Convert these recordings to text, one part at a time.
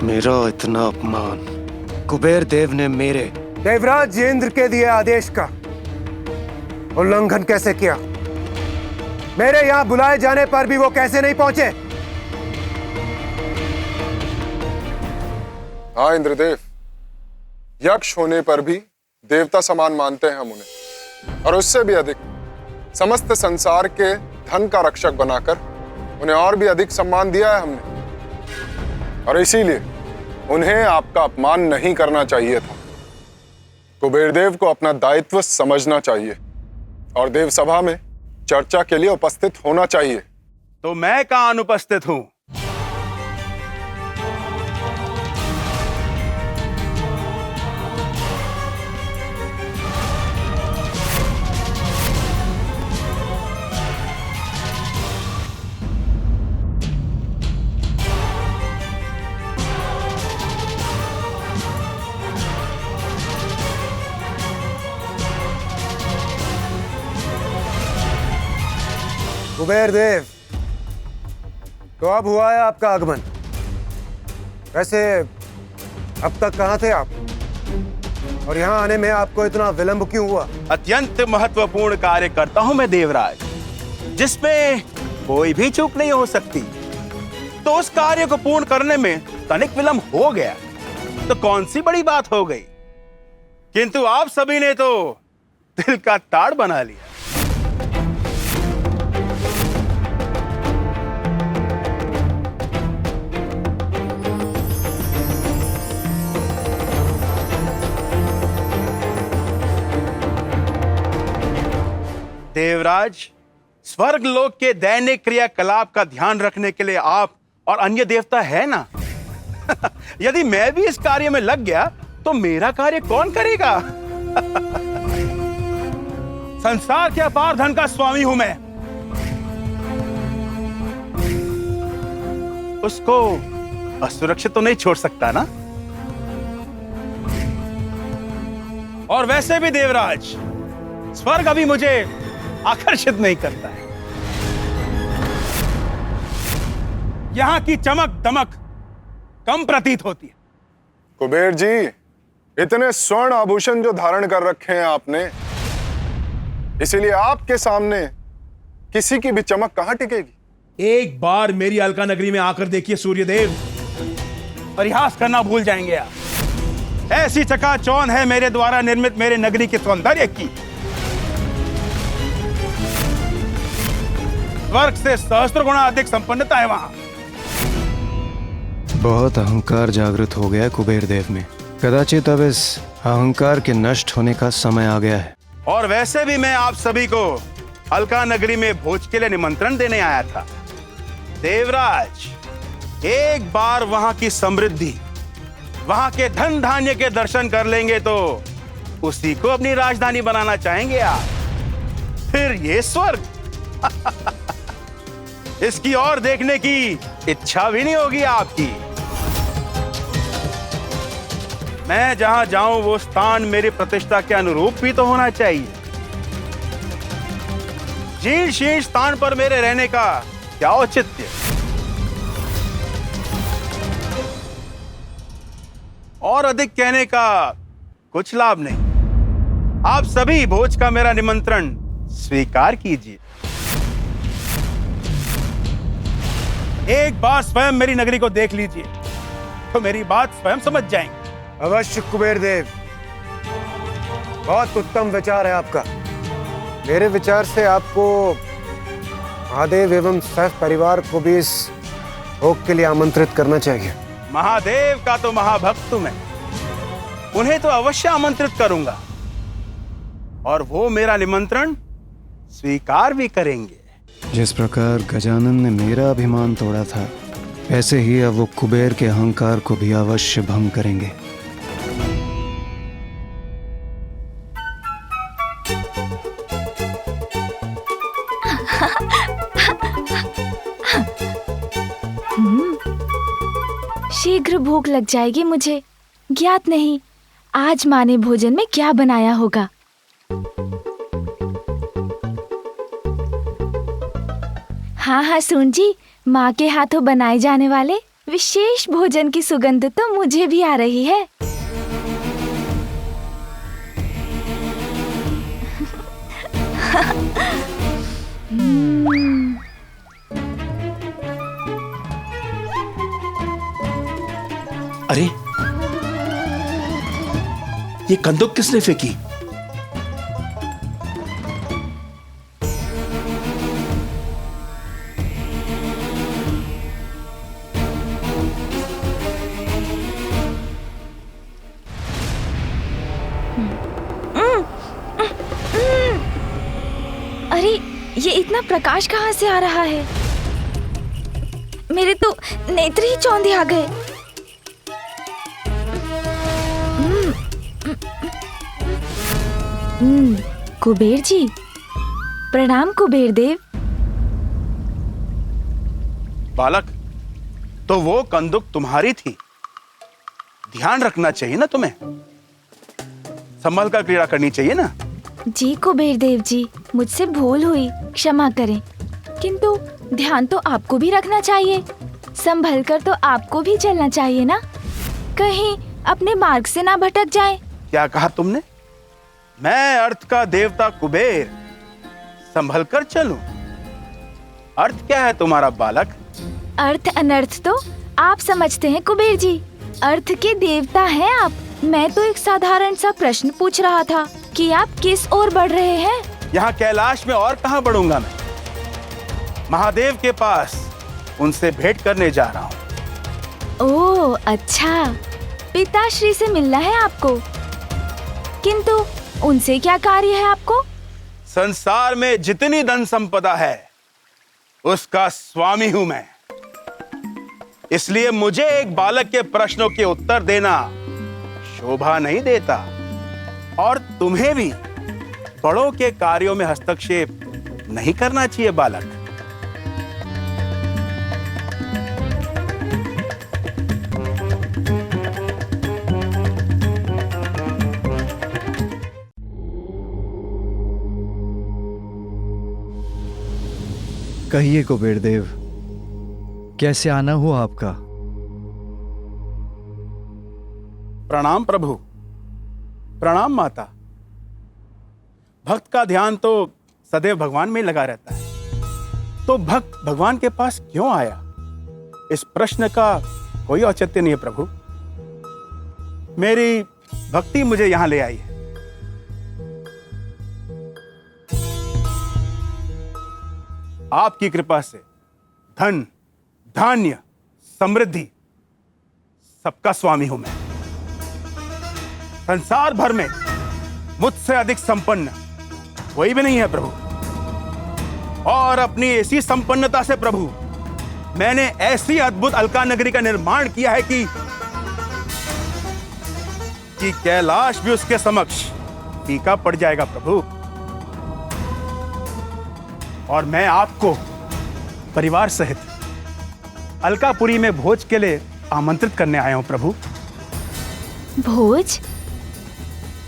मेरा इतना अपमान कुबेर देव ने मेरे देवराज इंद्र के दिए आदेश का उल्लंघन कैसे किया? मेरे यहां बुलाए जाने पर भी वो कैसे नहीं पहुंचे? हाँ इंद्रदेव, यक्ष होने पर भी देवता समान मानते हैं हम उन्हें, और उससे भी अधिक समस्त संसार के धन का रक्षक बनाकर उन्हें और भी अधिक सम्मान दिया है हमने। और इसीलिए उन्हें आपका अपमान नहीं करना चाहिए था। कुबेरदेव को अपना दायित्व समझना चाहिए और देव सभा में चर्चा के लिए उपस्थित होना चाहिए। तो मैं कहां अनुपस्थित हूं? कुबेर देव, तो अब हुआ है आपका आगमन। वैसे अब तक कहां थे आप, और यहां आने में आपको इतना विलंब क्यों हुआ? अत्यंत महत्वपूर्ण कार्य करता हूं मैं देवराज, जिसमें कोई भी चूक नहीं हो सकती। तो उस कार्य को पूर्ण करने में तनिक विलंब हो गया तो कौन सी बड़ी बात हो गई, किंतु आप सभी ने तो दिल का ताड़ बना लिया। देवराज, स्वर्ग लोक के दैनिक क्रियाकलाप का ध्यान रखने के लिए आप और अन्य देवता है ना। यदि मैं भी इस कार्य में लग गया तो मेरा कार्य कौन करेगा? संसार के अपार धन का स्वामी हूं मैं, उसको असुरक्षित तो नहीं छोड़ सकता ना। और वैसे भी देवराज, स्वर्ग अभी मुझे आकर्षित नहीं करता है। यहां की चमक दमक कम प्रतीत होती है। कुबेर जी, इतने स्वर्ण आभूषण जो धारण कर रखे हैं आपने, इसीलिए आपके सामने किसी की भी चमक कहां टिकेगी? एक बार मेरी अलका नगरी में आकर देखिए सूर्यदेव, परिहास करना भूल जाएंगे आप। ऐसी चकाचौंध है मेरे द्वारा निर्मित मेरे नगरी के सौंदर्य की, स्वर्ग से सहस्त्र गुना अधिक संपन्नता है वहां। बहुत अहंकार जागृत हो गया है कुबेर देव में। कदाचित अब इस अहंकार के नष्ट होने का समय आ गया है। और वैसे भी मैं आप सभी को अलका नगरी में भोज के लिए निमंत्रण देने आया था। देवराज, एक बार वहां की समृद्धि, वहां के धन धान्य के दर्शन कर लेंगे तो उसी को अपनी राजधानी बनाना चाहेंगे आप। फिर ये स्वर्ग इसकी ओर देखने की इच्छा भी नहीं होगी आपकी। मैं जहां जाऊं वो स्थान मेरी प्रतिष्ठा के अनुरूप भी तो होना चाहिए। जीर्ण शीर्ण स्थान पर मेरे रहने का क्या औचित्य? और अधिक कहने का कुछ लाभ नहीं। आप सभी भोज का मेरा निमंत्रण स्वीकार कीजिए। एक बार स्वयं मेरी नगरी को देख लीजिए तो मेरी बात स्वयं समझ जाएंगे। अवश्य कुबेर देव, बहुत उत्तम विचार है आपका। मेरे विचार से आपको महादेव एवं सैफ परिवार को भी इस भोग के लिए आमंत्रित करना चाहिए। महादेव का तो महाभक्त मैं, उन्हें तो अवश्य आमंत्रित करूंगा और वो मेरा निमंत्रण स्वीकार भी करेंगे। जिस प्रकार गजानन ने मेरा अभिमान तोड़ा था, ऐसे ही अब वो कुबेर के अहंकार को भी अवश्य भंग करेंगे। शीघ्र भूख लग जाएगी मुझे। ज्ञात नहीं आज माँ ने भोजन में क्या बनाया होगा। हाँ हाँ सुन जी, माँ के हाथों बनाए जाने वाले विशेष भोजन की सुगंध तो मुझे भी आ रही है। अरे, ये कंदुक किसने फेंकी? अरे, ये इतना प्रकाश कहाँ से आ रहा है? मेरे तो नेत्र ही चौंधे आ गए। कुबेर जी, प्रणाम कुबेर देव। बालक, तो वो कंदुक तुम्हारी थी। ध्यान रखना चाहिए ना तुम्हें, संभल कर क्रीड़ा करनी चाहिए ना। जी कुबेर देव जी, मुझसे भूल हुई, क्षमा करें। किंतु ध्यान तो आपको भी रखना चाहिए, संभल कर तो आपको भी चलना चाहिए ना, कहीं अपने मार्ग से ना भटक जाए। क्या कहा तुमने? मैं अर्थ का देवता कुबेर संभल कर चलूं? अर्थ क्या है तुम्हारा बालक? अर्थ अनर्थ तो आप समझते हैं कुबेर जी, अर्थ के देवता हैं आप। मैं तो एक साधारण सा प्रश्न पूछ रहा था कि आप किस ओर बढ़ रहे हैं। यहाँ कैलाश में और कहाँ बढ़ूंगा मैं? महादेव के पास उनसे भेंट करने जा रहा हूँ। ओह अच्छा, पिताश्री से मिलना है आपको। किंतु उनसे क्या कार्य है आपको? संसार में जितनी धन संपदा है उसका स्वामी हूं मैं, इसलिए मुझे एक बालक के प्रश्नों के उत्तर देना शोभा नहीं देता, और तुम्हें भी बड़ों के कार्यों में हस्तक्षेप नहीं करना चाहिए बालक। कहिए कुबेर देव, कैसे आना हुआ आपका? प्रणाम प्रभु, प्रणाम माता। भक्त का ध्यान तो सदैव भगवान में लगा रहता है, तो भक्त भगवान के पास क्यों आया, इस प्रश्न का कोई औचित्य नहीं है प्रभु। मेरी भक्ति मुझे यहां ले आई है। आपकी कृपा से धन, धान्य, समृद्धि सबका स्वामी हूं मैं। संसार भर में मुझसे अधिक संपन्न कोई भी नहीं है प्रभु, और अपनी ऐसी संपन्नता से प्रभु मैंने ऐसी अद्भुत अलका नगरी का निर्माण किया है कि कैलाश भी उसके समक्ष फीका पड़ जाएगा प्रभु। और मैं आपको परिवार सहित अलकापुरी में भोज के लिए आमंत्रित करने आया हूं प्रभु। भोज?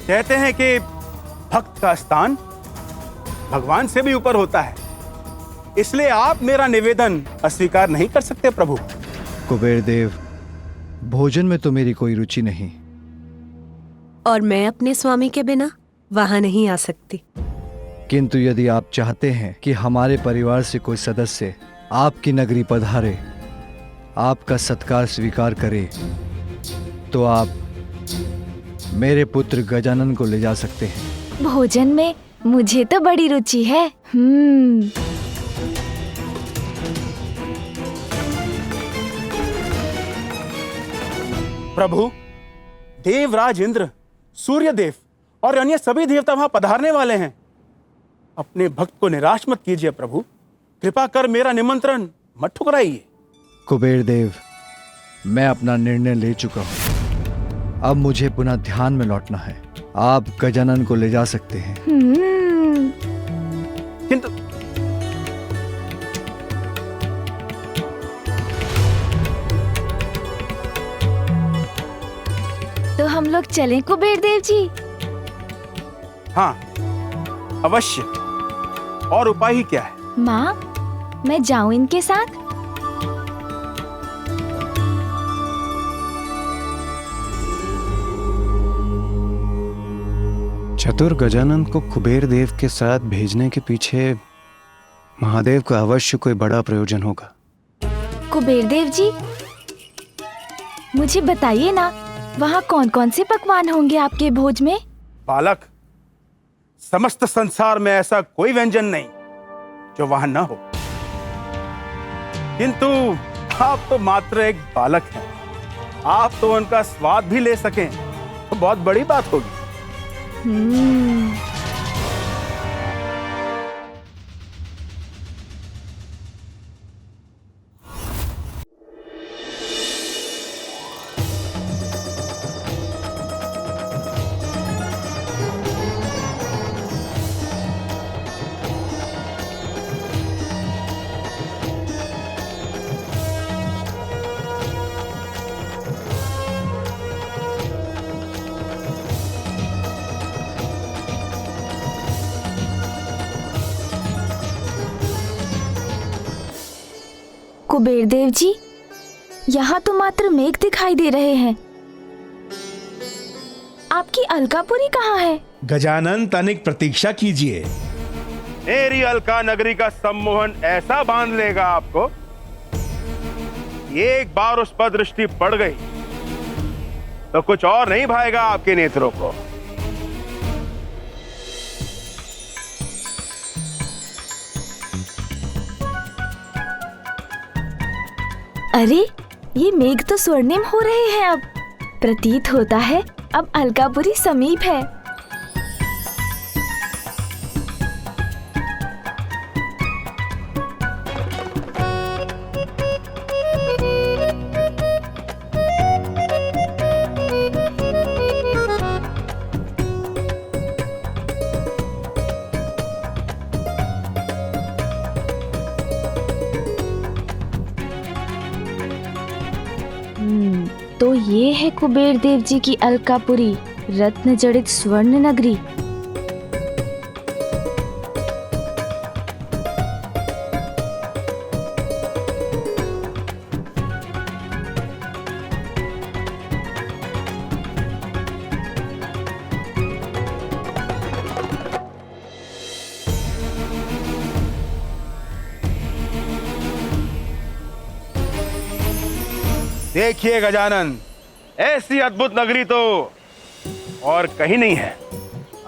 कहते हैं कि भक्त का स्थान भगवान से भी ऊपर होता है, इसलिए आप मेरा निवेदन अस्वीकार नहीं कर सकते प्रभु। कुबेर देव, भोजन में तो मेरी कोई रुचि नहीं, और मैं अपने स्वामी के बिना वहां नहीं आ सकती। किंतु यदि आप चाहते हैं कि हमारे परिवार से कोई सदस्य आपकी नगरी पधारे, आपका सत्कार स्वीकार करे, तो आप मेरे पुत्र गजानन को ले जा सकते हैं। भोजन में मुझे तो बड़ी रुचि है। प्रभु, देवराज इंद्र, सूर्यदेव और अन्य सभी देवता वहां पधारने वाले हैं। अपने भक्त को निराश मत कीजिए प्रभु, कृपा कर मेरा निमंत्रण मत ठुकराइए। कुबेर देव, मैं अपना निर्णय ले चुका हूं, अब मुझे पुनः ध्यान में लौटना है। आप गजानन को ले जा सकते हैं। किंतु तो हम लोग चलें कुबेर देव जी? हाँ अवश्य, और उपाय ही क्या है? माँ, मैं जाऊं इनके साथ? चतुर गजानन को कुबेर देव के साथ भेजने के पीछे महादेव का अवश्य कोई बड़ा प्रयोजन होगा। कुबेर देव जी, मुझे बताइए ना, वहाँ कौन कौन से पकवान होंगे आपके भोज में? बालक, समस्त संसार में ऐसा कोई व्यंजन नहीं जो वहां न हो, किंतु आप तो मात्र एक बालक हैं। आप तो उनका स्वाद भी ले सकें तो बहुत बड़ी बात होगी। कुबेर देव जी, यहाँ तो मात्र मेघ दिखाई दे रहे हैं। आपकी अलकापुरी कहाँ है? गजानन, तनिक प्रतीक्षा कीजिए। मेरी अलका नगरी का सम्मोहन ऐसा बांध लेगा आपको, एक बार उस पर दृष्टि पड़ गई तो कुछ और नहीं भाएगा आपके नेत्रों को। अरे, ये मेघ तो स्वर्णिम हो रहे हैं। अब प्रतीत होता है अब अलकापुरी समीप है। तो ये है कुबेर देव जी की अलकापुरी, रत्न जड़ित स्वर्ण नगरी। देखिए गजानन, ऐसी अद्भुत नगरी तो और कहीं नहीं है।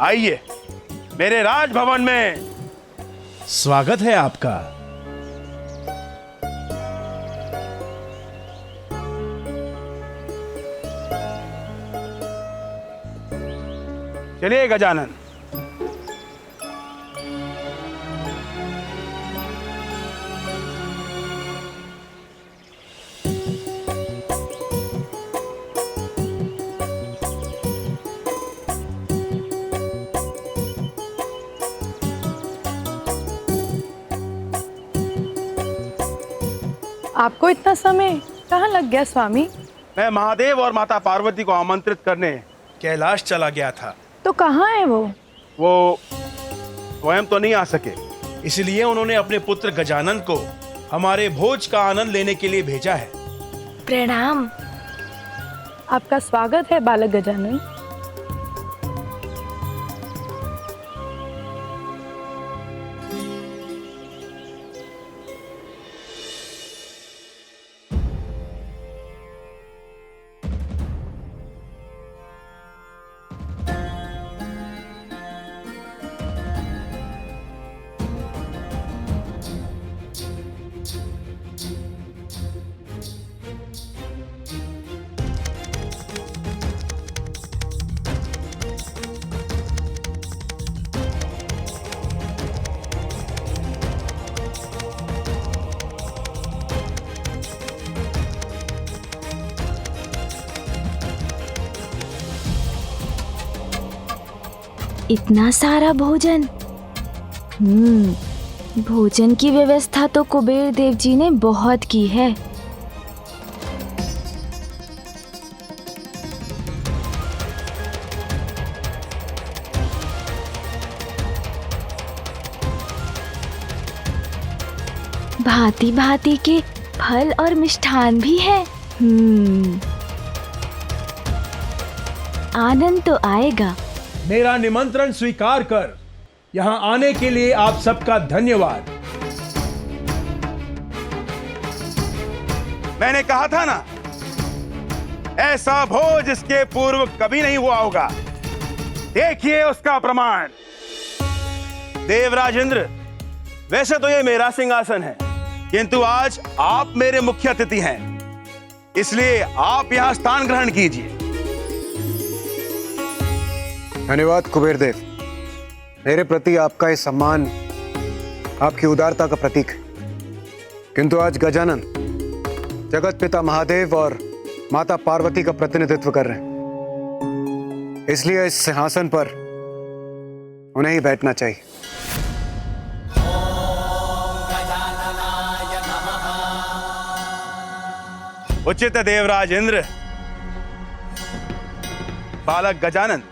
आइए मेरे राजभवन में। स्वागत है आपका। चलिए गजानन। आपको इतना समय कहाँ लग गया स्वामी? मैं महादेव और माता पार्वती को आमंत्रित करने कैलाश चला गया था, तो कहाँ है वो? वो स्वयं तो नहीं आ सके, इसलिए उन्होंने अपने पुत्र गजानन को हमारे भोज का आनंद लेने के लिए भेजा है। प्रणाम। आपका स्वागत है बालक गजानन। इतना सारा भोजन। भोजन की व्यवस्था तो कुबेर देव जी ने बहुत की है। भांति भांति के फल और मिष्ठान भी है। आनंद तो आएगा मेरा निमंत्रण स्वीकार कर यहां आने के लिए आप सबका धन्यवाद। मैंने कहा था ना, ऐसा भोज इसके पूर्व कभी नहीं हुआ होगा। देखिए उसका प्रमाण। देवराज इंद्र, वैसे तो ये मेरा सिंहासन है, किंतु आज आप मेरे मुख्य अतिथि हैं, इसलिए आप यहां स्थान ग्रहण कीजिए। धन्यवाद कुबेर देव। मेरे प्रति आपका ये सम्मान आपकी उदारता का प्रतीक है। किंतु आज गजानन जगत पिता महादेव और माता पार्वती का प्रतिनिधित्व कर रहे हैं, इसलिए इस सिंहासन पर उन्हें ही बैठना चाहिए। उचित है देवराज इंद्र। बालक गजानन,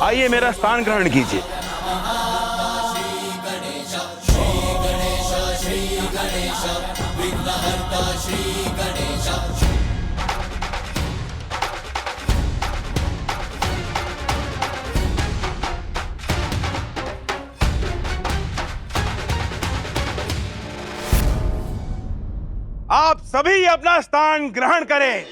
आइए मेरा स्थान ग्रहण कीजिए। आप सभी अपना स्थान ग्रहण करें।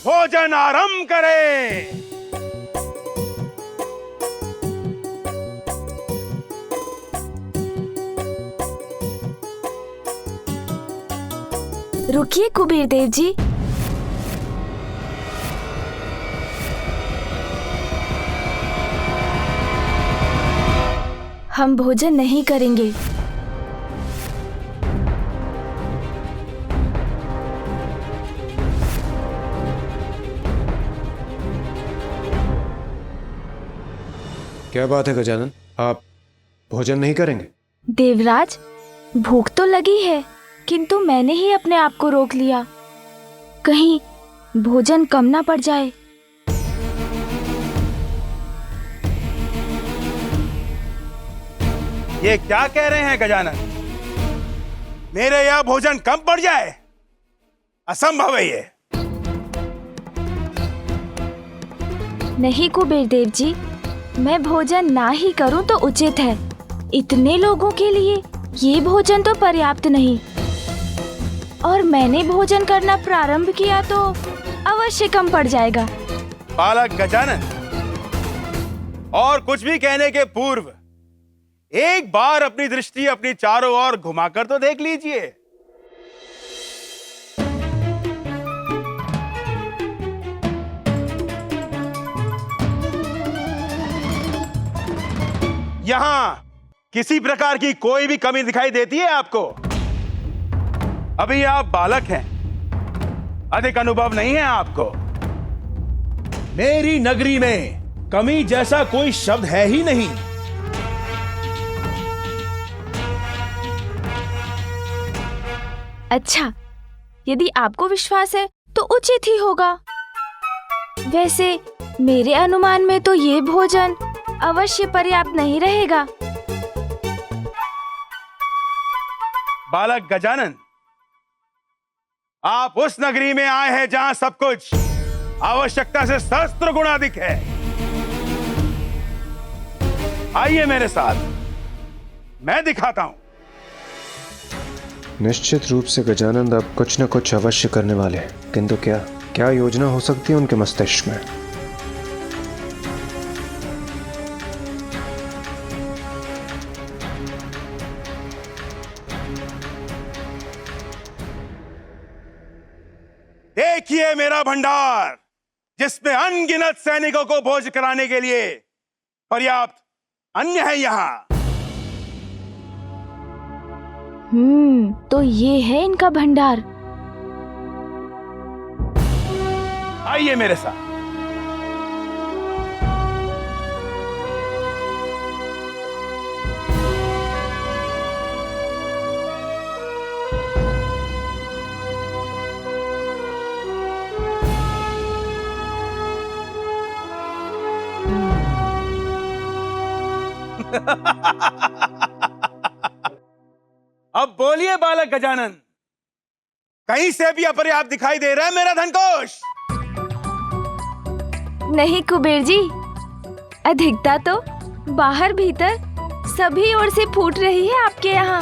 भोजन आरंभ करें। रुकिए कुबेर देव जी, हम भोजन नहीं करेंगे। क्या बात है गजानन, आप भोजन नहीं करेंगे? देवराज, भूख तो लगी है, किंतु मैंने ही अपने आप को रोक लिया, कहीं भोजन कम ना पड़ जाए। ये क्या कह रहे हैं गजानन? मेरे यह भोजन कम पड़ जाए? असंभव है ये। नहीं कुबेर देव जी, मैं भोजन ना ही करूं तो उचित है। इतने लोगों के लिए ये भोजन तो पर्याप्त नहीं, और मैंने भोजन करना प्रारंभ किया तो अवश्य कम पड़ जाएगा। बालक गजानन, और कुछ भी कहने के पूर्व एक बार अपनी दृष्टि अपनी चारों ओर घुमाकर तो देख लीजिए। यहां किसी प्रकार की कोई भी कमी दिखाई देती है आपको? अभी आप बालक हैं, अधिक अनुभव नहीं है आपको। मेरी नगरी में कमी जैसा कोई शब्द है ही नहीं। अच्छा, यदि आपको विश्वास है तो उचित ही होगा। वैसे मेरे अनुमान में तो ये भोजन अवश्य पर्याप्त नहीं रहेगा। बालक गजानन, आप उस नगरी में आए हैं जहां सब कुछ आवश्यकता से सहस्त्र गुना अधिक है। आइए मेरे साथ, मैं दिखाता हूं। निश्चित रूप से गजानंद अब कुछ न कुछ अवश्य करने वाले हैं, किंतु क्या योजना हो सकती है उनके मस्तिष्क में? एक ही है मेरा भंडार जिसमें अनगिनत सैनिकों को भोज कराने के लिए पर्याप्त अन्न है यहाँ। तो ये है इनका भंडार। आइए मेरे साथ। अब बोलिए बालक गजानन, कहीं से भी अपर्याप्त दिखाई दे रहा है मेरा धनकोष? नहीं कुबेर जी, अधिकता तो बाहर भीतर सभी ओर से फूट रही है आपके यहाँ।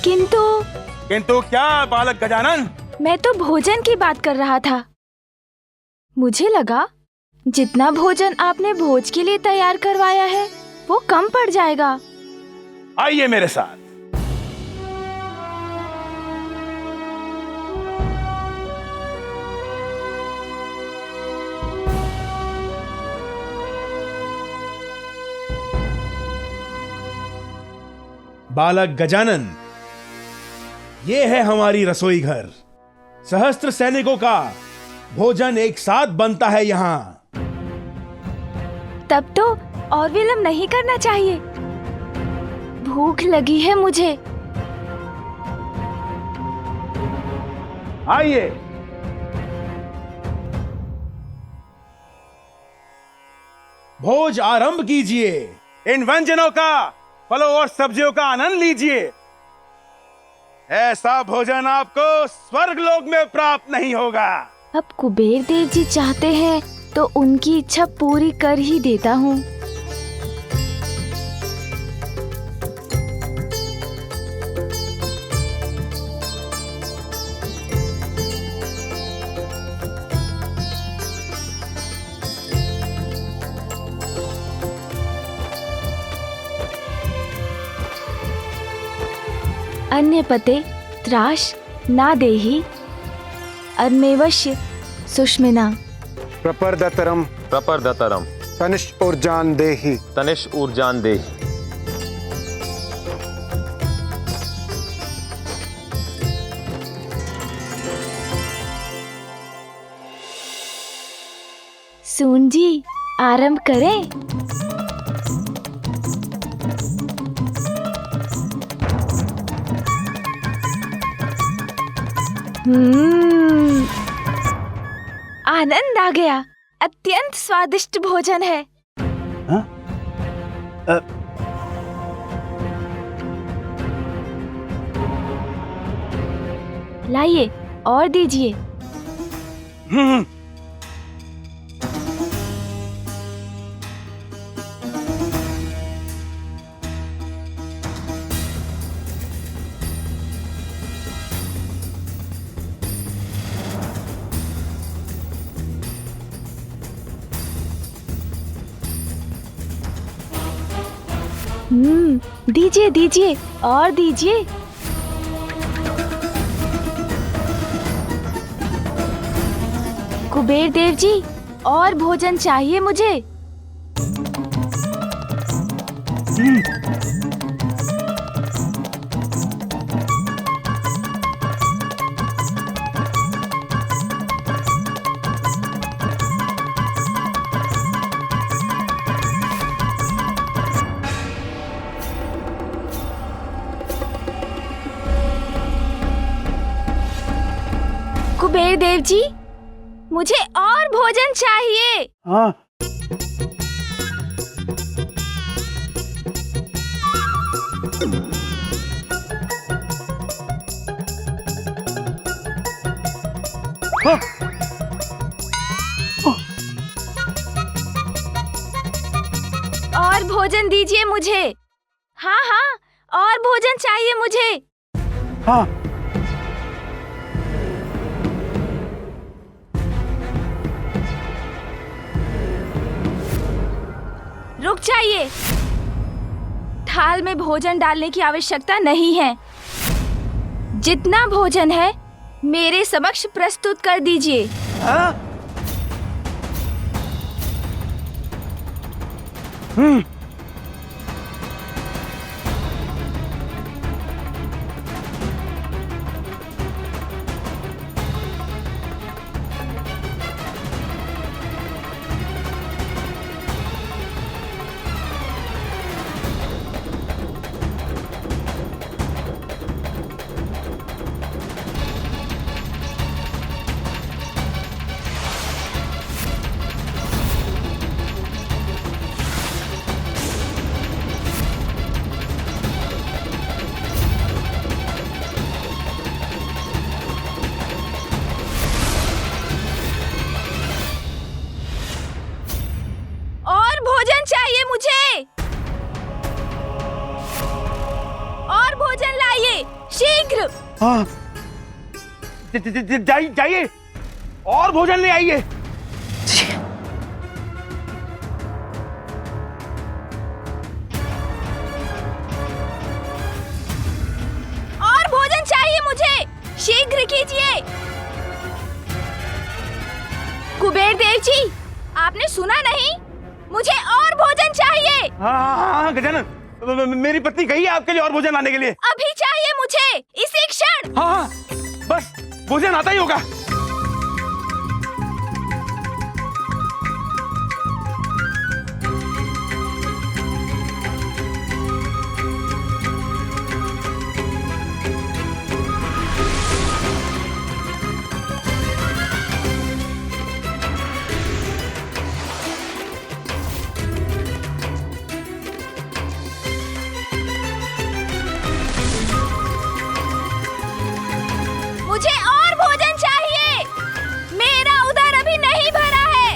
किंतु क्या बालक गजानन? मैं तो भोजन की बात कर रहा था। मुझे लगा जितना भोजन आपने भोज के लिए तैयार करवाया है वो कम पड़ जाएगा। आइए मेरे साथ। बालक गजानन, ये है हमारी रसोई घर। सहस्त्र सैनिकों का भोजन एक साथ बनता है यहाँ। तब तो और विलंब नहीं करना चाहिए, भूख लगी है मुझे। आइए। भोज आरंभ कीजिए। इन व्यंजनों का, फलों और सब्जियों का आनंद लीजिए। ऐसा भोजन आपको स्वर्ग लोक में प्राप्त नहीं होगा। अब कुबेर देव जी चाहते हैं तो उनकी इच्छा पूरी कर ही देता हूँ। अन्य पते त्राश ना देहि अन्मेवश्य सुष्मिना प्रपर्दतरम तनिष ऊर्जान देहि। सून जी, आरंभ करें। आनंद आ गया। अत्यंत स्वादिष्ट भोजन है। लाइए और दीजिए। दीजिए दीजिए और दीजिए। कुबेर देव जी, और भोजन चाहिए मुझे। कुबेर देव जी, मुझे और भोजन चाहिए। और भोजन दीजिए मुझे। हाँ हाँ, और भोजन चाहिए मुझे। हाँ। रुक जाइए। थाल में भोजन डालने की आवश्यकता नहीं है। जितना भोजन है मेरे समक्ष प्रस्तुत कर दीजिए। और भोजन चाहिए मुझे, और भोजन लाइए शीघ्र। हाँ, जाइए और भोजन ले आइए। और भोजन चाहिए मुझे, शीघ्र कीजिए। कुबेर देव जी, आपने सुना नहीं? मुझे और भोजन चाहिए। हाँ गजानन, मेरी पत्नी कही है आपके लिए और भोजन लाने के लिए। अभी चाहिए मुझे, इसी क्षण। हाँ, बस भोजन आता ही होगा। मुझे और भोजन चाहिए, मेरा उदर अभी नहीं भरा है।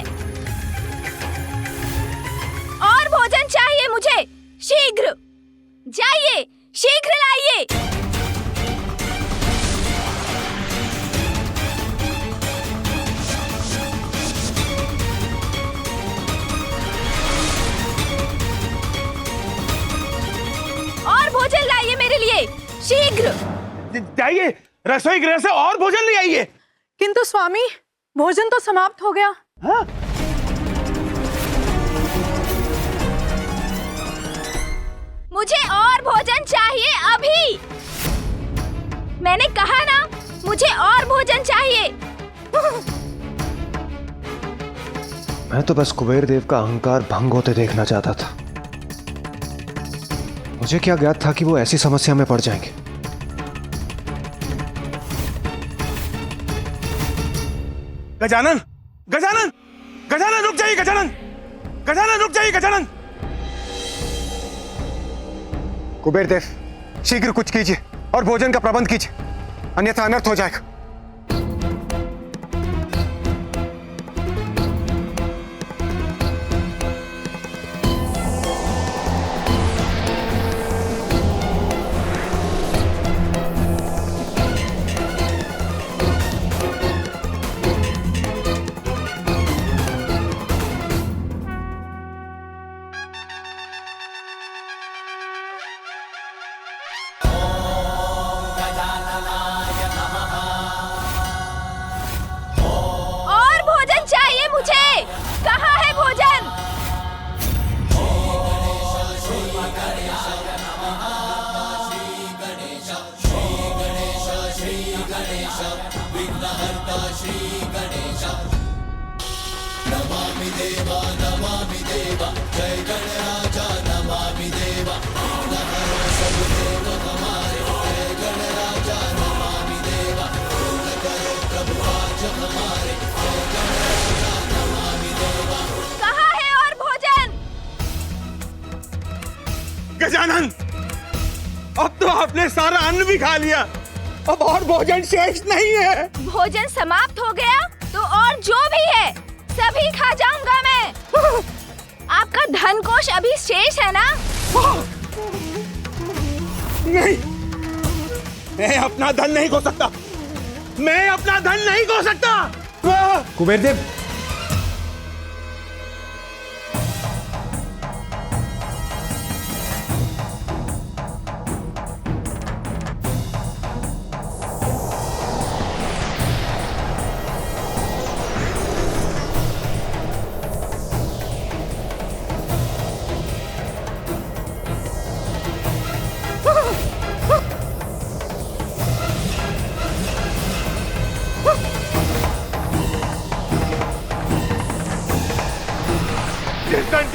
और भोजन चाहिए मुझे, शीघ्र जाइए, शीघ्र लाइए। और भोजन लाइए मेरे लिए, शीघ्र। जाइए रसोई गृह से और भोजन ले आइए। किंतु स्वामी, भोजन तो समाप्त हो गया। हाँ? मुझे और भोजन चाहिए अभी। मैंने कहा ना, मुझे और भोजन चाहिए। मैं तो बस कुबेर देव का अहंकार भंग होते देखना चाहता था। मुझे क्या ज्ञात था कि वो ऐसी समस्या में पड़ जाएंगे। गजानन, गजानन, गजानन रुक जाइए। गजानन, गजानन रुक जाइए। गजानन, कुबेर देव, शीघ्र कुछ कीजिए और भोजन का प्रबंध कीजिए, अन्यथा अनर्थ हो जाएगा। और भोजन चाहिए मुझे, कहाँ है भोजन? कहाँ है और भोजन? गजानन, अब तो आपने सारा अन्न भी खा लिया, अब और भोजन शेष नहीं है। भोजन समाप्त हो गया तो और जो भी है सभी खा जाऊंगा मैं। आपका धन कोष अभी शेष है ना? नहीं, मैं अपना धन नहीं खो सकता, मैं अपना धन नहीं खो सकता। कुबेर देव,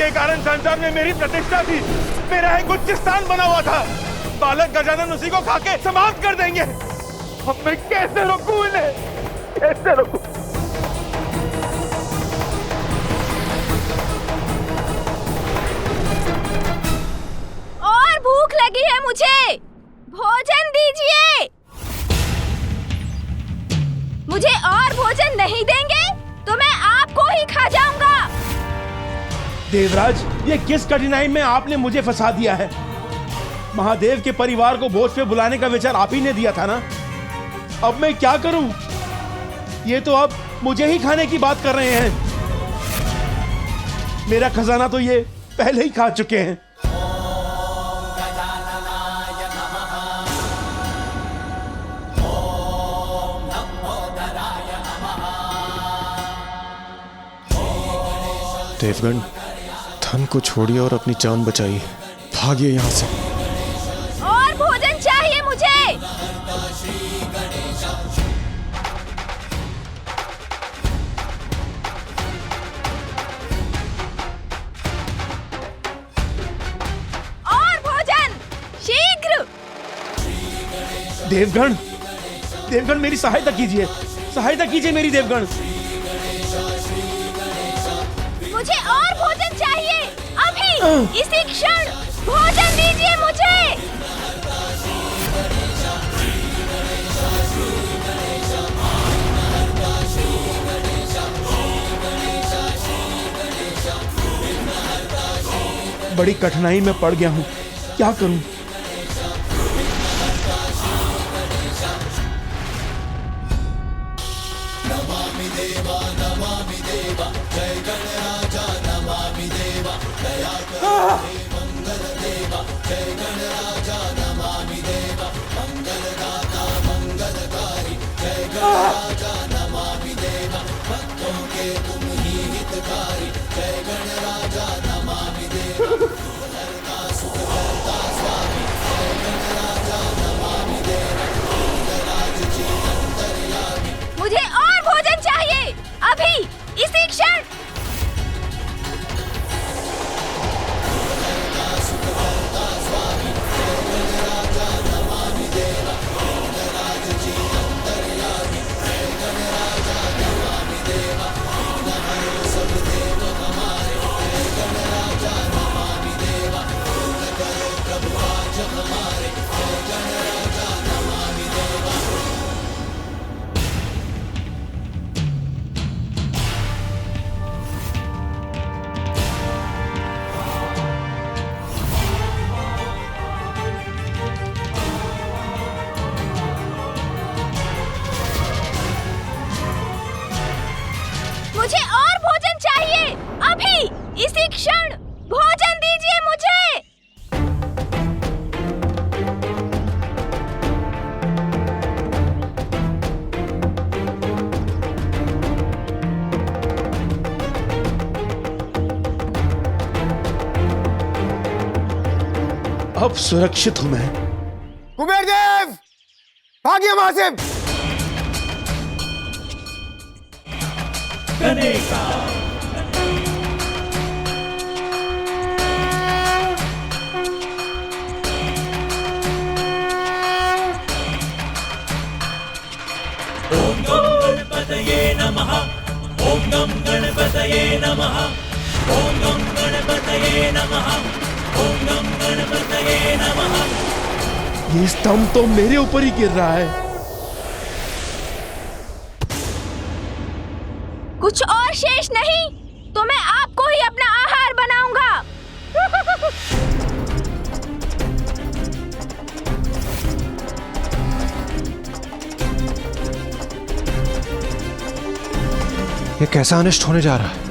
जिसके कारण संसार में मेरी प्रतिष्ठा थी, मेरा एक उच्च स्थान बना हुआ था, बालक गजानन उसी को खाके समाप्त कर देंगे। अब मैं कैसे रोकूं इन्हें, कैसे रोकूं? और भूख लगी है मुझे, भोजन दीजिए। मुझे और भोजन नहीं देंगे तो मैं आपको ही खा जाऊंगा। देवराज, ये किस कठिनाई में आपने मुझे फंसा दिया है? महादेव के परिवार को भोज पे बुलाने का विचार आप ही ने दिया था ना? अब मैं क्या करूं? ये तो अब मुझे ही खाने की बात कर रहे हैं। मेरा खजाना तो ये पहले ही खा चुके हैं। देवगण, धन को छोड़िए और अपनी जान बचाइए, भागिए यहाँ से। और भोजन चाहिए मुझे। और भोजन शीघ्र। देवगण, देवगण मेरी सहायता कीजिए, सहायता कीजिए मेरी देवगण। मुझे और भोजन चाहिए अभी, इसी क्षण भोजन दीजिए मुझे। बड़ी कठिनाई में पड़ गया हूं, क्या करूं? मुझे और भोजन चाहिए अभी, इसी क्षण। मुझे और भोजन चाहिए अभी, इसी क्षण भोजन दीजिए मुझे। अब सुरक्षित हूं मैं। कुबेर देव, भागिए वहां से। ये स्तंभ तो मेरे ऊपर ही गिर रहा है। कुछ और शेष नहीं तो मैं आपको ही अपना आहार बनाऊंगा। ये कैसा अनिष्ट होने जा रहा है?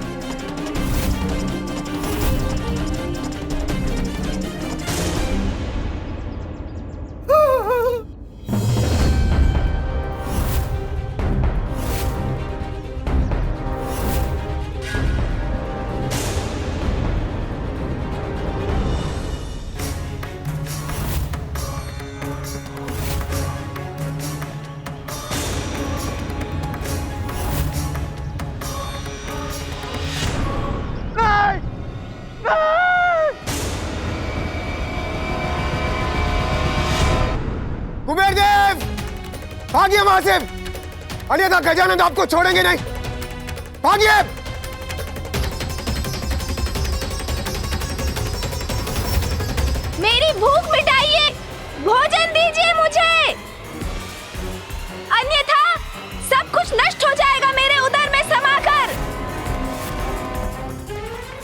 भागिए वहां से, अन्यथा गजानन आपको छोड़ेंगे नहीं। भागिए। मेरी भूख मिटाइए, भोजन दीजिए मुझे, अन्यथा सब कुछ नष्ट हो जाएगा मेरे उदर में समाकर।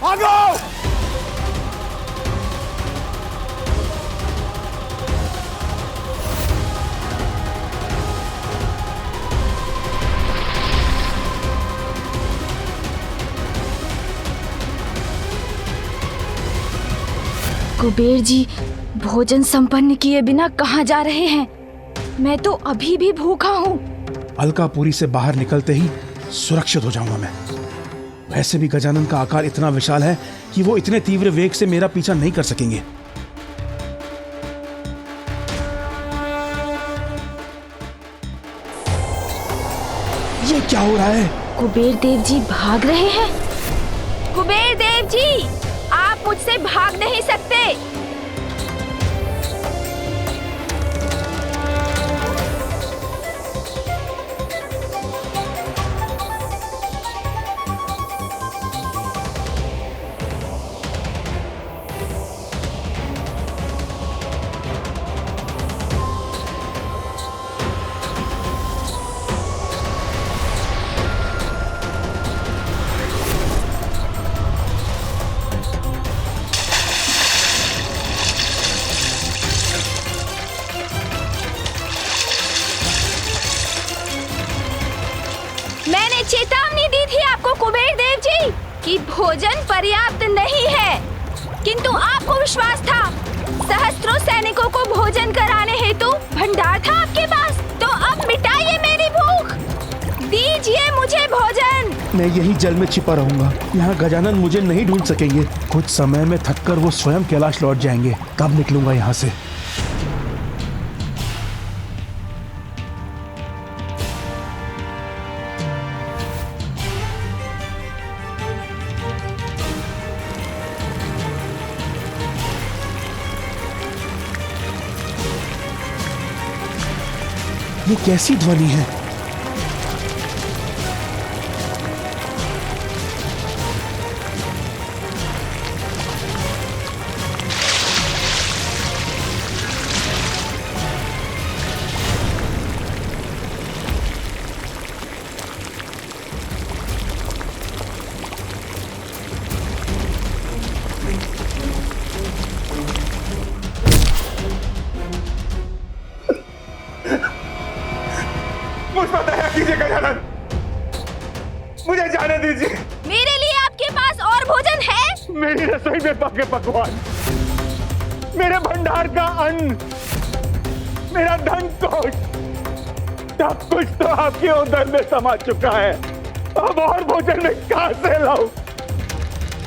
भागो। कुबेर जी, भोजन संपन्न किए बिना कहाँ जा रहे हैं? मैं तो अभी भी भूखा हूँ। अलकापुरी से बाहर निकलते ही सुरक्षित हो जाऊंगा मैं। वैसे भी गजानन का आकार इतना विशाल है कि वो इतने तीव्र वेग से मेरा पीछा नहीं कर सकेंगे। ये क्या हो रहा है? कुबेर देव जी भाग रहे हैं। कुबेर देव जी, आप मुझसे भाग नहीं सकते। मैंने चेतावनी दी थी आपको कुबेर देव जी कि भोजन पर्याप्त नहीं है, किंतु आपको विश्वास था। सहस्त्रों सैनिकों को भोजन कराने हेतु भंडार था आपके पास। तो अब मिटाइए मेरी भूख, दीजिए मुझे भोजन। मैं यही जल में छिपा रहूंगा, यहाँ गजानन मुझे नहीं ढूंढ सकेंगे। कुछ समय में थककर वो स्वयं कैलाश लौट जाएंगे, तब निकलूंगा यहाँ से। ये कैसी ध्वनि है? मुझ पर दया कीजिए गजानन, मुझे जाने दीजिए। मेरे लिए आपके पास और भोजन है? मेरी रसोई में पके पकवान, मेरे भंडार का अन्न, मेरा धन कोष, सब कुछ तो आपके उदर में समा चुका है। अब और भोजन में कहां से लाऊं?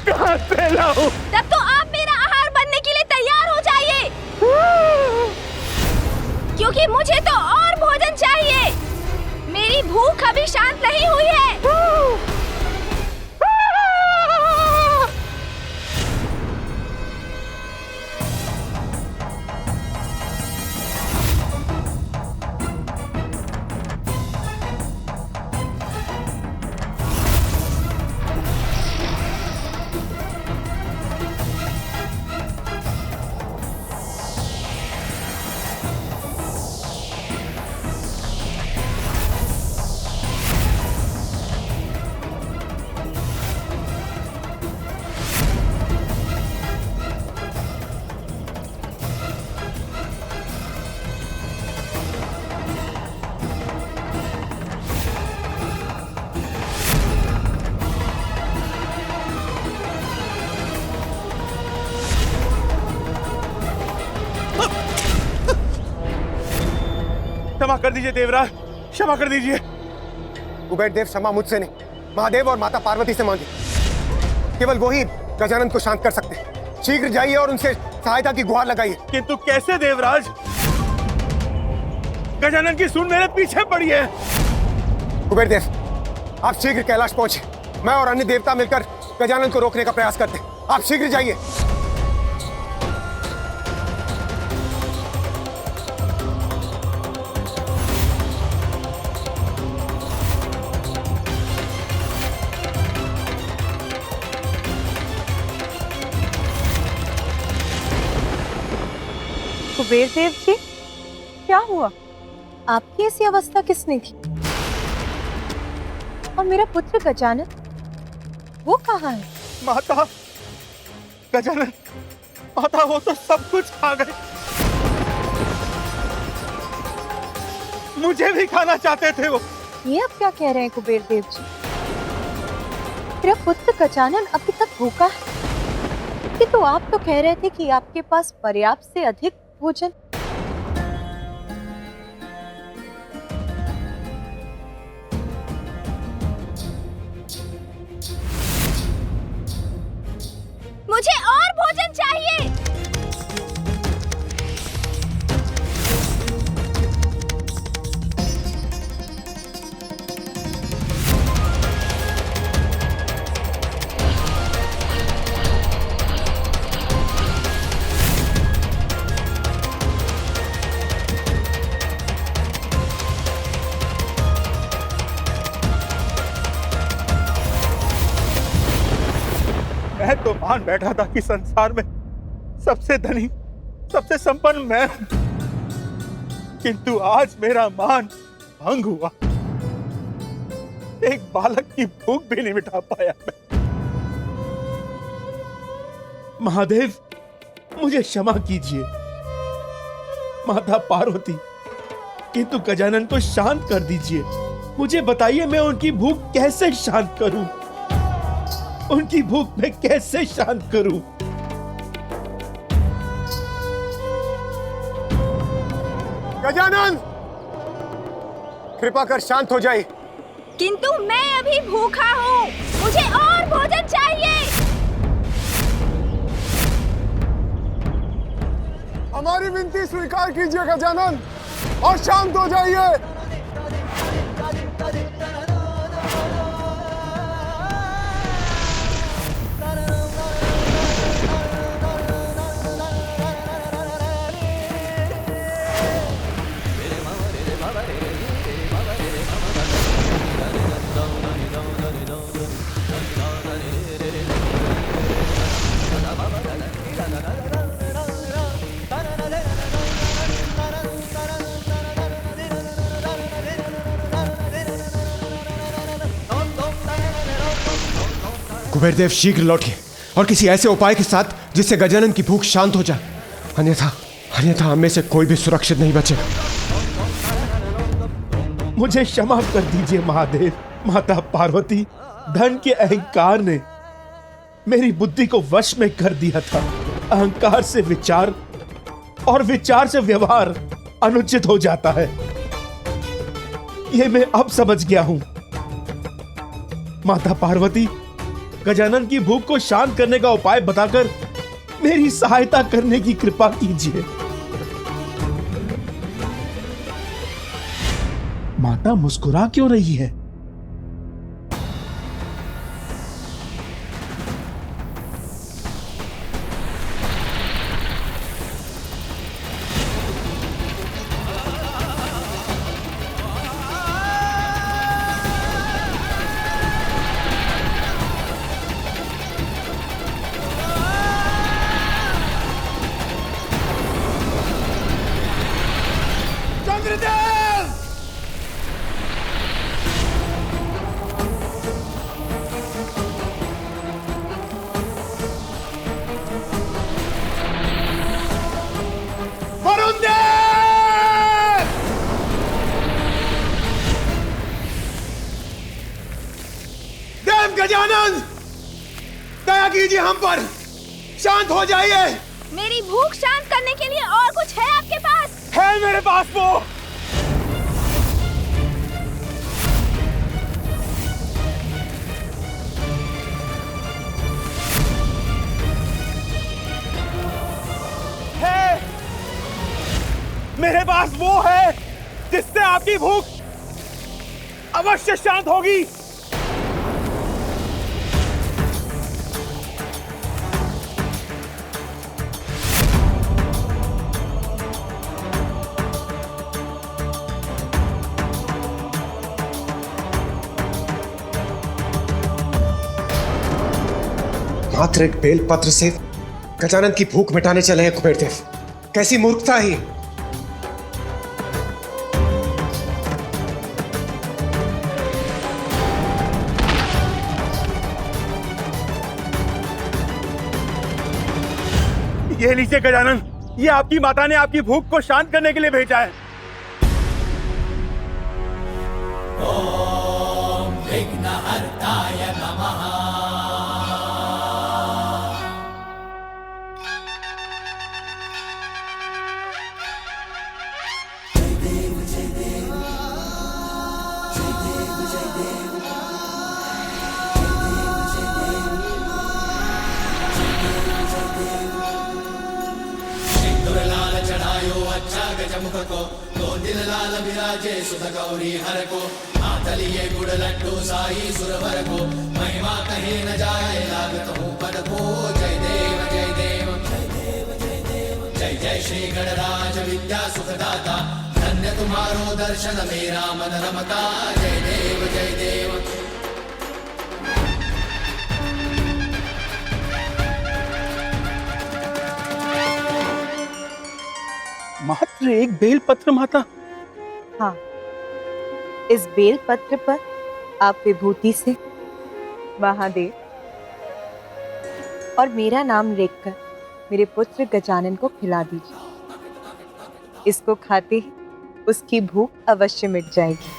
कहां से लाऊं? तब तो आप मेरा आहार बनने के लिए तैयार हो जाइए, क्योंकि मुझे तो और भोजन चाहिए। मेरी भूख अभी शांत नहीं हुई है। क्षमा कर दीजिए देवराज, क्षमा कर दीजिए। कुबेर देव, क्षमा मुझसे नहीं, महादेव और माता पार्वती से मांगे। केवल वो ही गजानन को शांत कर सकते हैं। शीघ्र जाइए और उनसे सहायता की गुहार लगाइए। किंतु कैसे देवराज? गजानन की सूंड मेरे पीछे पड़ी है। कुबेर देव, आप शीघ्र कैलाश पहुंचे। मैं और अन्य देवता मिलकर गजानन को रोकने का प्रयास करते हैं। आप शीघ्र जाइए। कुबेर देव जी, क्या हुआ? आपकी ऐसी अवस्था किसने की? और मेरा पुत्र गजानन, वो कहाँ है? माता, गजानन, माता वो तो सब कुछ खा गए। मुझे भी खाना चाहते थे वो। ये अब क्या कह रहे हैं कुबेर देव जी? मेरा पुत्र गजानन अभी तक भूखा है। कि तो आप तो कह रहे थे कि आपके पास पर्याप्त से अधिक भोजन। मुझे और भोजन चाहिए। मैं तो मान बैठा था कि संसार में सबसे धनी, सबसे संपन्न मैं हूं, किंतु आज मेरा मान भंग हुआ। एक बालक की भूख भी नहीं मिटा पाया मैं। महादेव, मुझे क्षमा कीजिए। माता पार्वती, किंतु गजानन को शांत कर दीजिए। मुझे बताइए, मैं उनकी भूख कैसे शांत करूं? उनकी भूख मैं कैसे शांत करूं? गजानन, कृपा कर शांत हो जाइए। किंतु मैं अभी भूखा हूँ, मुझे और भोजन चाहिए। हमारी विनती स्वीकार कीजिए गजानन और शांत हो जाइए। कुबेर देव शीघ्र लौटिए और किसी ऐसे उपाय के साथ जिससे गजानन की भूख शांत हो जाए, अन्यथा अन्यथा हम में से कोई भी सुरक्षित नहीं बचेगा। मुझे क्षमा कर दीजिए महादेव। माता पार्वती, धन के अहंकार ने मेरी बुद्धि को वश में कर दिया था। अहंकार से विचार और विचार से व्यवहार अनुचित हो जाता है। यह मैं अब समझ गया हूं। माता पार्वती, गजानन की भूख को शांत करने का उपाय बताकर मेरी सहायता करने की कृपा कीजिए। माता मुस्कुरा क्यों रही है? गजानन, दया कीजिए हम पर, शांत हो जाइए। मेरी भूख शांत करने के लिए और कुछ है आपके पास? है मेरे पास वो। है, मेरे पास वो है जिससे आपकी भूख अवश्य शांत होगी। मात्र एक बेल पत्र से गजानन की भूख मिटाने चले हैं कुबेर देव। कैसी मूर्खता ही। ये लीजिए गजानन, ये आपकी माता ने आपकी भूख को शांत करने के लिए भेजा है। ओम विघ्नहर्ताय नमः। मुख को दो दिल लाल विराजे सुध गौरी हर को हाथ लिए गुड़ लड्डू साई सुरवर को महिमा कहे न जाए लागत हूँ पद को। जय देव जय देव जय देव जय देव जय जय श्री गणराज विद्या सुखदाता धन्य तुम्हारो दर्शन मेरा मन रमता। जय देव जय देव। मात्र एक बेलपत्र माता? हाँ, इस बेलपत्र पर आप विभूति से महादेव और मेरा नाम लिखकर मेरे पुत्र गजानन को खिला दीजिए। इसको खाते ही उसकी भूख अवश्य मिट जाएगी।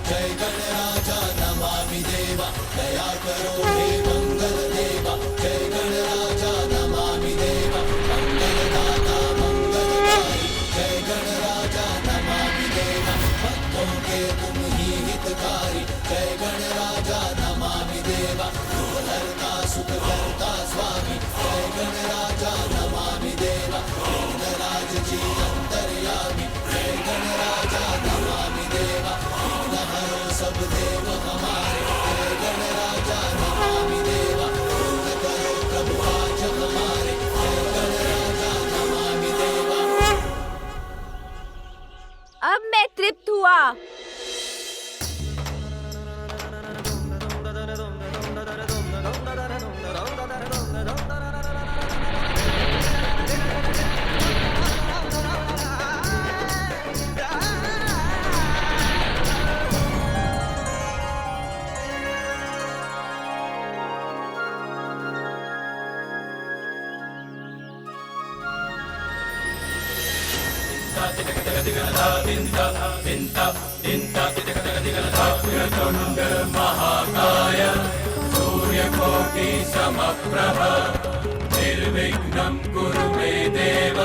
जय गणराजा नमामि देवा दया करो हे मंगल देवा। जय गणराजा नमामि देवा मंगलदाता मंगलकारी। जय गणराजा नमामि देवा भक्तों के तुम ही हितकारी। जय गणराजा नमामि देवा दुर्हरता सुख करता स्वामी। जय गणराजा नमामि देवा गणराज जी अंतर्यामी। जय गणराजा नमामि देवा सब देव हमारे। जय गणराजा नमामि देवा पूर्ण करो प्रभु आज हमारे। जय गणराजा नमामि देवा। अब मैं तृप्त हुआ। महाकाय सूर्यकोटि समप्रभ निर्विघ्नं कुरु मे देव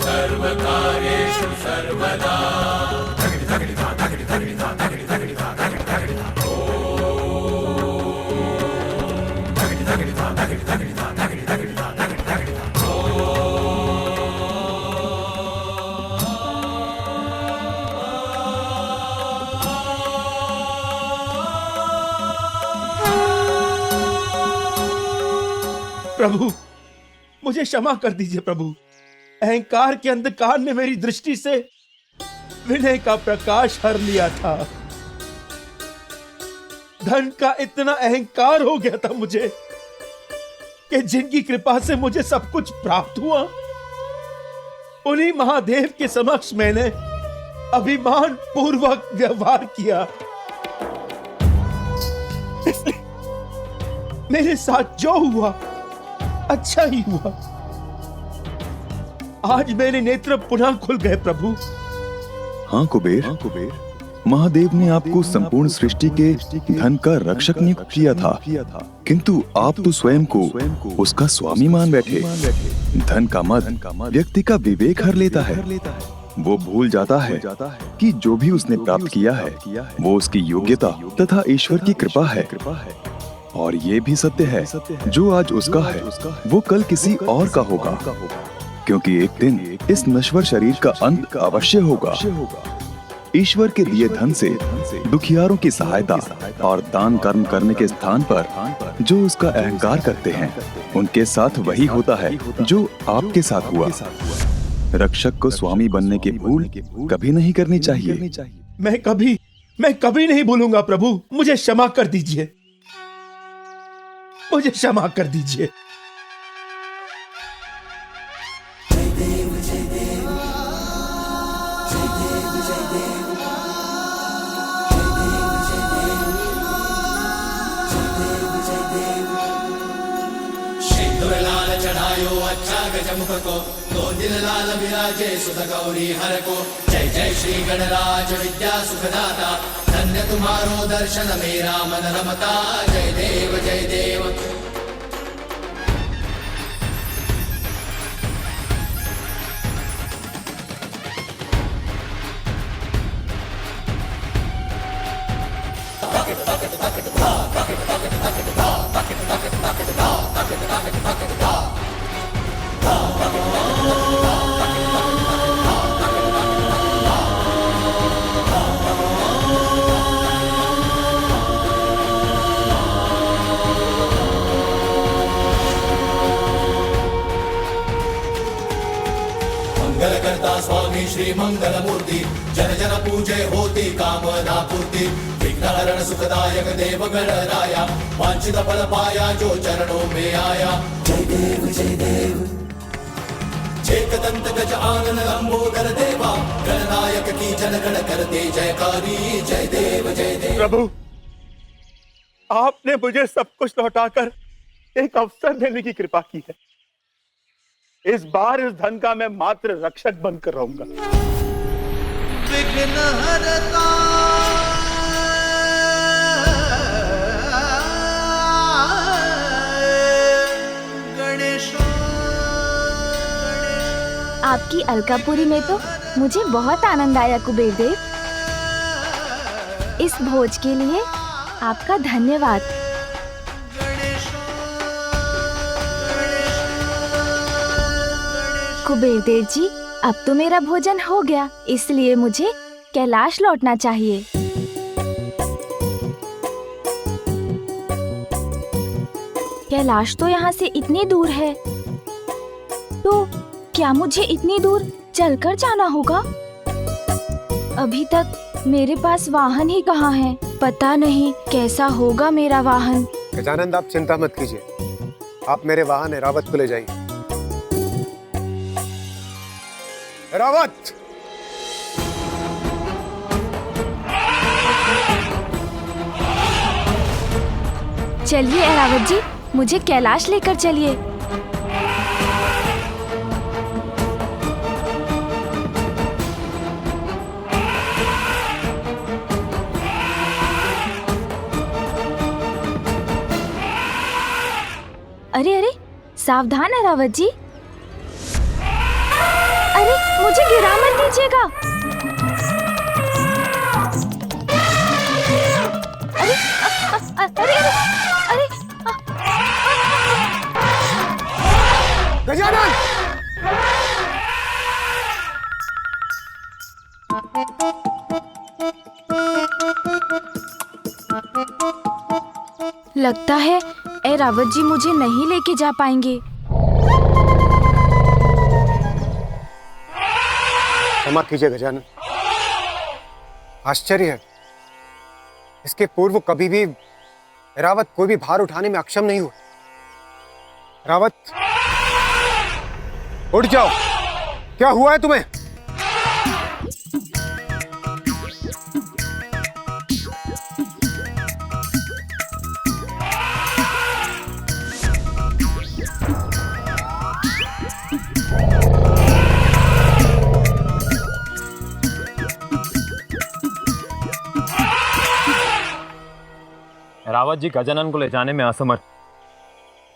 सर्वकार्येषु सर्वदा। प्रभु, मुझे क्षमा कर दीजिए प्रभु। अहंकार के अंधकार ने मेरी दृष्टि से विनय का प्रकाश हर लिया था। धन का इतना अहंकार हो गया था मुझे कि जिनकी कृपा से मुझे सब कुछ प्राप्त हुआ, उन्हीं महादेव के समक्ष मैंने अभिमान पूर्वक व्यवहार किया। इसलिए मेरे साथ जो हुआ अच्छा ही हुआ। आज मेरे नेत्र पुनः खुल गए प्रभु। हाँ कुबेर, महादेव ने आपको संपूर्ण सृष्टि के धन का रक्षक नियुक्त किया था, किंतु आप तो स्वयं को उसका स्वामी मान बैठे। धन का मद व्यक्ति का विवेक हर लेता है। वो भूल जाता है कि जो भी उसने प्राप्त किया है वो उसकी योग्यता तथा ईश्वर की कृपा है। और ये भी सत्य है, जो आज उसका है वो कल किसी और का होगा, क्योंकि एक दिन इस नश्वर शरीर का अंत अवश्य होगा। ईश्वर के दिए धन से दुखियारों की सहायता और दान कर्म करने के स्थान पर जो उसका अहंकार करते हैं, उनके साथ वही होता है जो आपके साथ हुआ। रक्षक को स्वामी बनने की भूल कभी नहीं करनी चाहिए। मैं कभी नहीं भूलूंगा प्रभु। मुझे क्षमा कर दीजिए, मुझे क्षमा कर दीजिए। चढ़ायो अच्छा गजमुख को, 2 दिन लाल विराजे सुध गौरी हर को। जय जय श्री गणराज विद्या सुखदाता, धन्य तुम्हारो दर्शन मेरा मन रमता। जय देव जय देव। मंगल करता स्वामी श्री मंगल मूर्ति, जन जन पूजे होती कामना पूर्ति। विघ्नहरण सुखदायक देव गणराया, वांछित फल पाया जो चरणों में आया। जय देव जय देव। एकदंत गज आनन लंबोदर देवा, गणनायक की जनगण करते जयकारी। जय देव जय देव। प्रभु, आपने मुझे सब कुछ लौटाकर एक अवसर देने की कृपा की है। इस बार इस धन का मैं मात्र रक्षक बनकर रहूंगा। विघ्नहरता आपकी अलकापुरी में तो मुझे बहुत आनंद आया कुबेर देव। इस भोज के लिए आपका धन्यवाद। कुबेर देव जी, अब तो मेरा भोजन हो गया, इसलिए मुझे कैलाश लौटना चाहिए। कैलाश तो यहाँ से इतनी दूर है, तो क्या मुझे इतनी दूर चलकर जाना होगा? अभी तक मेरे पास वाहन ही कहाँ है, पता नहीं कैसा होगा मेरा वाहन। गजानंद, आप चिंता मत कीजिए, आप मेरे वाहन एरावत को ले जाइए। एरावत! चलिए एरावत जी, मुझे कैलाश लेकर चलिए। अरे अरे, सावधान एरावत जी। अरे, मुझे गिरा मत दीजिएगा। अरे अरे अरे गजानन! लगता है एरावत जी मुझे नहीं लेके जा पाएंगे। क्षमा कीजिए गजानन, आश्चर्य है, इसके पूर्व कभी भी एरावत कोई भी भार उठाने में अक्षम नहीं हुआ। एरावत, उठ जाओ, क्या हुआ है तुम्हें? रावत जी गजानन को ले जाने में असमर्थ,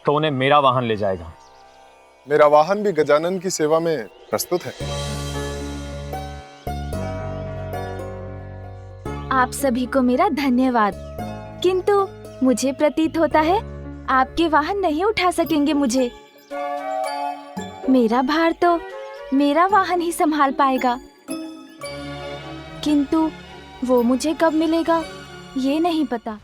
तो उन्हें मेरा वाहन ले जाएगा। मेरा वाहन भी गजानन की सेवा में प्रस्तुत है। आप सभी को मेरा धन्यवाद, किंतु मुझे प्रतीत होता है आपके वाहन नहीं उठा सकेंगे मुझे। मेरा भार तो मेरा वाहन ही संभाल पाएगा। किंतु वो मुझे कब मिलेगा ये नहीं पता।